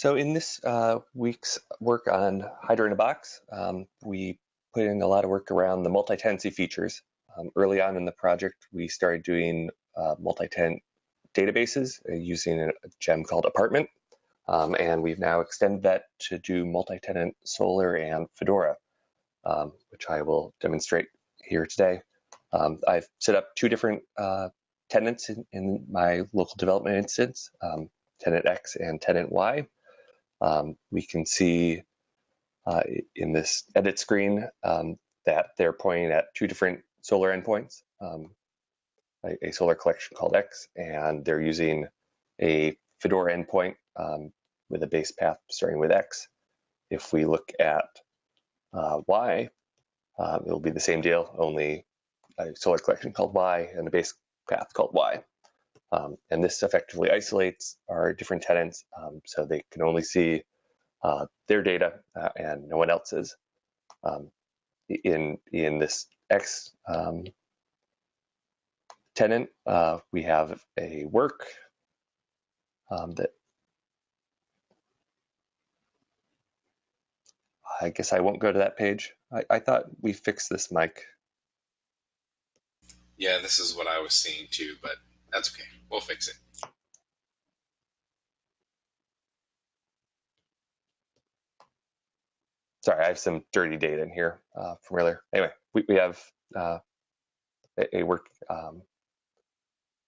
So in this week's work on Hydra-in-a-Box, we put in a lot of work around the multi-tenancy features. Early on in the project, we started doing multi-tenant databases using a gem called Apartment, and we've now extended that to do multi-tenant Solar and Fedora, which I will demonstrate here today. I've set up two different tenants in my local development instance, tenant X and tenant Y. We can see in this edit screen that they're pointing at two different Solar endpoints, a Solar collection called X, and they're using a Fedora endpoint with a base path starting with X. If we look at Y, it'll be the same deal, only a Solar collection called Y and a base path called Y. And this effectively isolates our different tenants so they can only see their data and no one else's. In this X tenant, we have a work that I guess I won't go to that page. I thought we fixed this, Mike. Yeah, this is what I was seeing too, but that's okay. We'll fix it. Sorry, I have some dirty data in here from earlier. Anyway, we have a work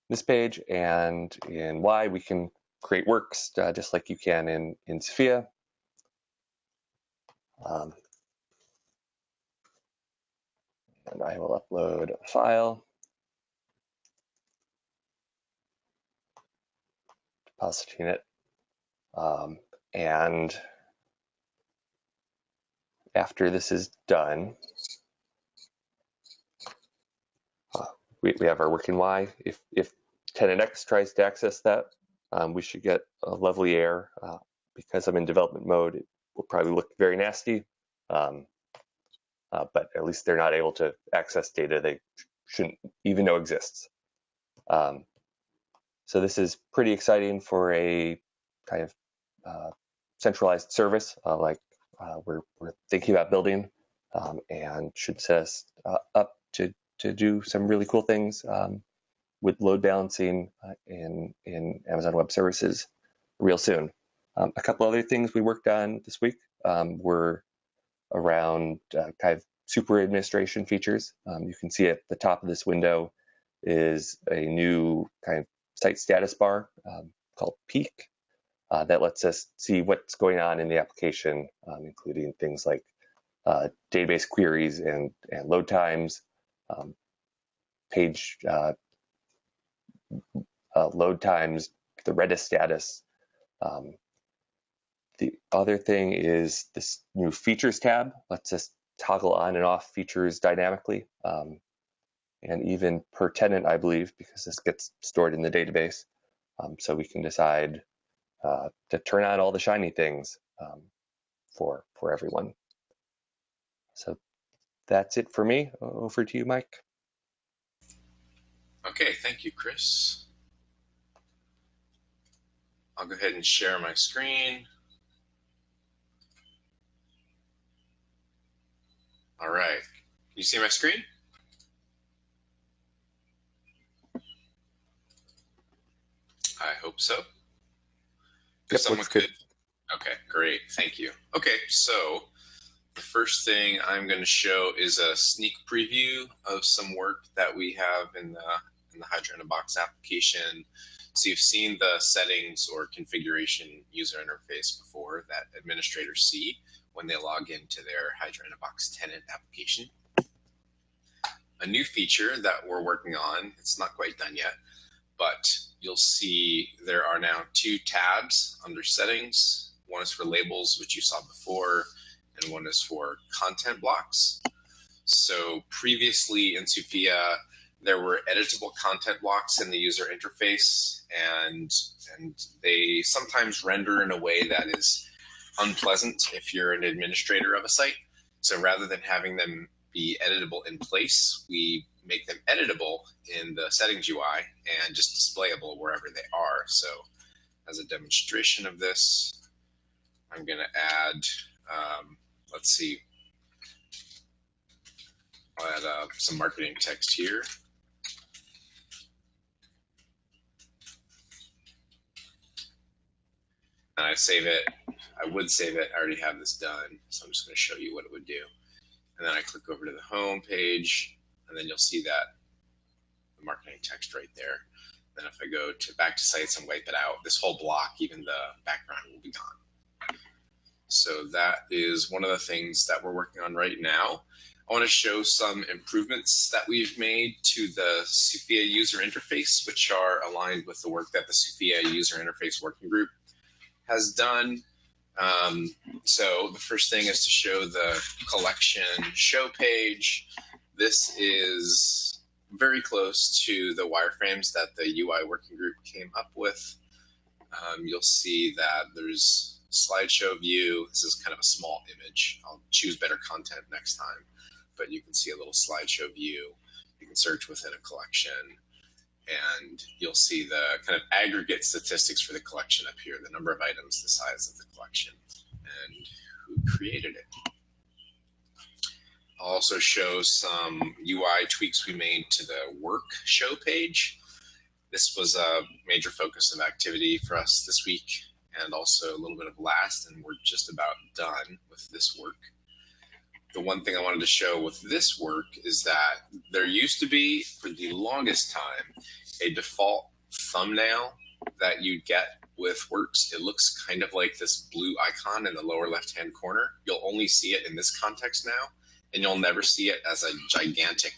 this page, and in Y we can create works just like you can in Sophia. And I will upload a file, depositing it, and after this is done, we have our working Y. If tenant X tries to access that, we should get a lovely error. Because I'm in development mode, it will probably look very nasty, but at least they're not able to access data they shouldn't even know exists. So this is pretty exciting for a kind of centralized service like we're thinking about building, and should set us up to do some really cool things with load balancing in Amazon Web Services real soon. A couple other things we worked on this week were around kind of super administration features. You can see at the top of this window is a new kind of site status bar called Peak that lets us see what's going on in the application, including things like database queries and load times, page load times, the Redis status. The other thing is this new features tab lets us toggle on and off features dynamically, and even per tenant, I believe, because this gets stored in the database. So we can decide to turn on all the shiny things for everyone. So that's it for me. Over to you, Mike. Okay, thank you, Chris. I'll go ahead and share my screen. All right, can you see my screen? I hope so. Yep, someone could. Okay, great, thank you. Okay, so the first thing I'm going to show is a sneak preview of some work that we have in the Hydra-in-a-Box application. So you've seen the settings or configuration user interface before that administrators see when they log into their Hydra-in-a-Box tenant application. A new feature that we're working on, it's not quite done yet, but you'll see there are now two tabs under settings. One is for labels, which you saw before, and one is for content blocks. So previously in Sophia, there were editable content blocks in the user interface, and they sometimes render in a way that is unpleasant if you're an administrator of a site. So rather than having them be editable in place, we make them editable in the settings UI and just displayable wherever they are. So as a demonstration of this, I'm going to add, let's see, I'll add some marketing text here. And I save it. I would save it. I already have this done, so I'm just going to show you what it would do. And then I click over to the home page, and then you'll see that the marketing text right there. Then if I go to back to sites and wipe it out, this whole block, even the background, will be gone. So that is one of the things that we're working on right now. I want to show some improvements that we've made to the SUFIA user interface, which are aligned with the work that the SUFIA user interface working group has done. So the first thing is to show the collection show page. This is very close to the wireframes that the UI working group came up with. You'll see that there's slideshow view. This is kind of a small image. I'll choose better content next time, but you can see a little slideshow view. You can search within a collection, and you'll see the kind of aggregate statistics for the collection up here, the number of items, the size of the collection, and who created it. I'll also show some UI tweaks we made to the work show page. This was a major focus of activity for us this week, and also a little bit of last, and we're just about done with this work. The one thing I wanted to show with this work is that there used to be, for the longest time, a default thumbnail that you get with works. It looks kind of like this blue icon in the lower left-hand corner. You'll only see it in this context now, and you'll never see it as a gigantic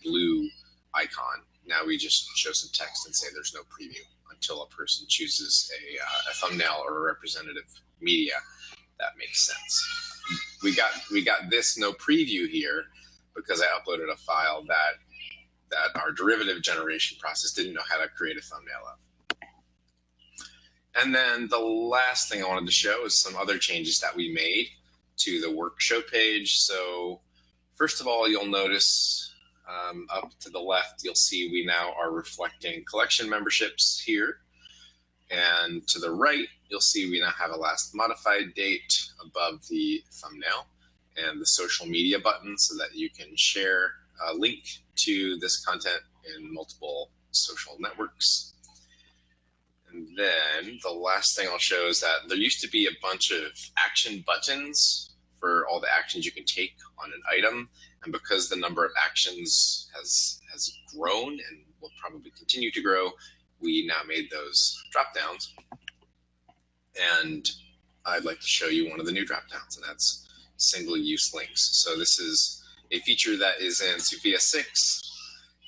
blue icon. Now we just show some text and say there's no preview until a person chooses a thumbnail or a representative media that makes sense. We got this no preview here because I uploaded a file that our derivative generation process didn't know how to create a thumbnail of. And then the last thing I wanted to show is some other changes that we made to the work show page. So first of all, you'll notice up to the left, you'll see we now are reflecting collection memberships here. And to the right, you'll see we now have a last modified date above the thumbnail and the social media button so that you can share a link to this content in multiple social networks. And then the last thing I'll show is that there used to be a bunch of action buttons for all the actions you can take on an item. And because the number of actions has grown and will probably continue to grow, we now made those drop downs. And I'd like to show you one of the new drop downs, and that's single use links. So this is a feature that is in SUFIA 6,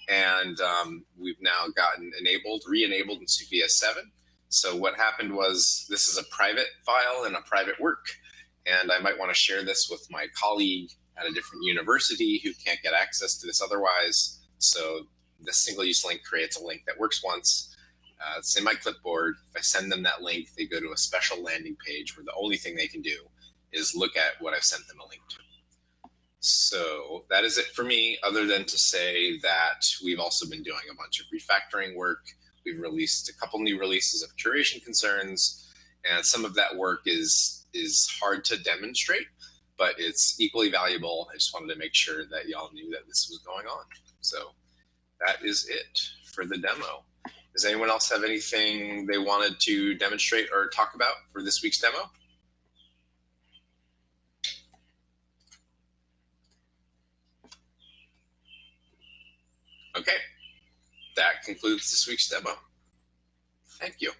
and we've now gotten re-enabled in SUFIA 7. So what happened was this is a private file and a private work, and I might want to share this with my colleague at a different university who can't get access to this otherwise. So this single use link creates a link that works once. It's in my clipboard. If I send them that link, they go to a special landing page where the only thing they can do is look at what I've sent them a link to. So that is it for me, other than to say that we've also been doing a bunch of refactoring work. We've released a couple new releases of curation concerns, and some of that work is hard to demonstrate, but it's equally valuable. I just wanted to make sure that y'all knew that this was going on. So that is it for the demo. Does anyone else have anything they wanted to demonstrate or talk about for this week's demo? Okay, that concludes this week's demo. Thank you.